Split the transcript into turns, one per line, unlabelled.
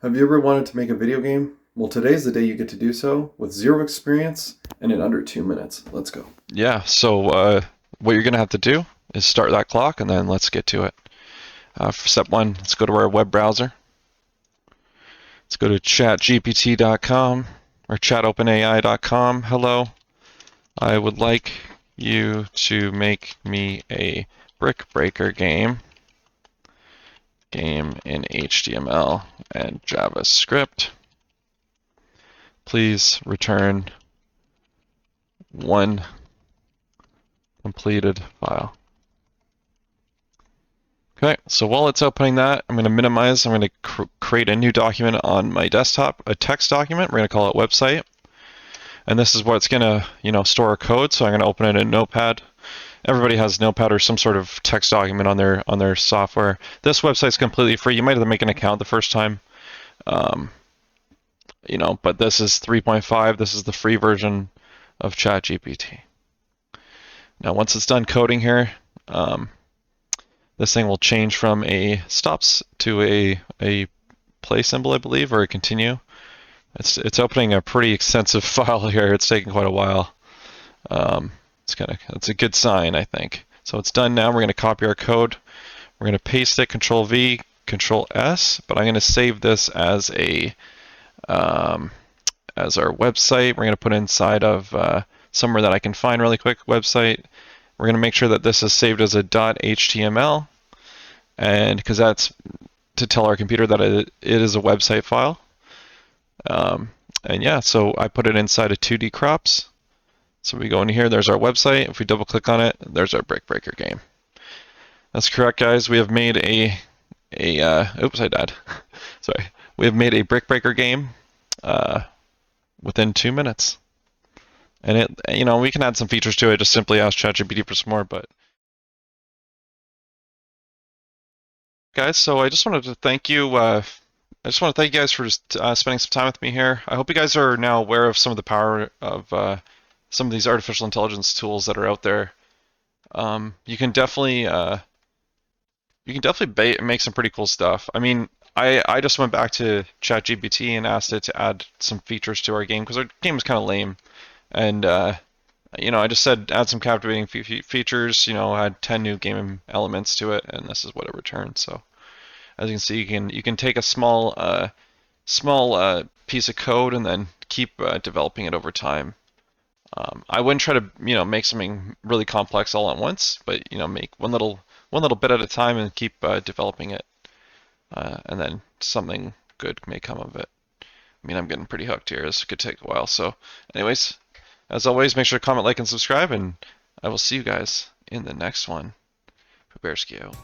Have you ever wanted to make a video game? Well, today's the day you get to do so with zero experience and in under 2 minutes. Let's go.
Yeah, so what you're going to have to do is start that clock and then let's get to it. For step one, let's go to our web browser. Let's go to chatgpt.com or chatopenai.com. Hello, I would like you to make me a brick breaker game in HTML and JavaScript. Please return one completed file. Okay, so while it's opening that, I'm going to minimize. I'm going to create a new document on my desktop, a text document. We're going to call it website. And this is what's going to, store our code. So I'm going to open it in Notepad. Everybody has Notepad or some sort of text document on their software. This website's completely free. You might have to make an account the first time. But this is 3.5. This is the free version of ChatGPT. Now, once it's done coding here, this thing will change from a stops to a play symbol, I believe, or a continue. It's opening a pretty extensive file here. It's taking quite a while. It's a good sign, I think. So it's done now. We're going to copy our code. We're going to paste it, Control V, Control S. But I'm going to save this as our website. We're going to put it inside of somewhere that I can find really quick. Website. We're going to make sure that this is saved as a .html, and because that's to tell our computer that it is a website file. And yeah, so I put it inside of 2D crops. So we go in here, there's our website. If we double click on it, there's our brick breaker game. That's correct, guys. We have made oops, I died. Sorry. We have made a brick breaker game within 2 minutes. And we can add some features to it. Just simply ask ChatGPT for some more. But guys, so I just wanted to thank you. I just want to thank you guys for spending some time with me here. I hope you guys are now aware of some of the power of some of these artificial intelligence tools that are out there. You can definitely make some pretty cool stuff. I mean, I just went back to ChatGPT and asked it to add some features to our game because our game is kind of lame. And I just said add some captivating features. Add 10 new game elements to it, and this is what it returned. So as you can see, you can take a small piece of code and then keep developing it over time. I wouldn't try to make something really complex all at once, but make one little bit at a time and keep developing it, and then something good may come of it. I mean, I'm getting pretty hooked here. This could take a while. So, anyways, as always, make sure to comment, like, and subscribe, and I will see you guys in the next one. Puberskio.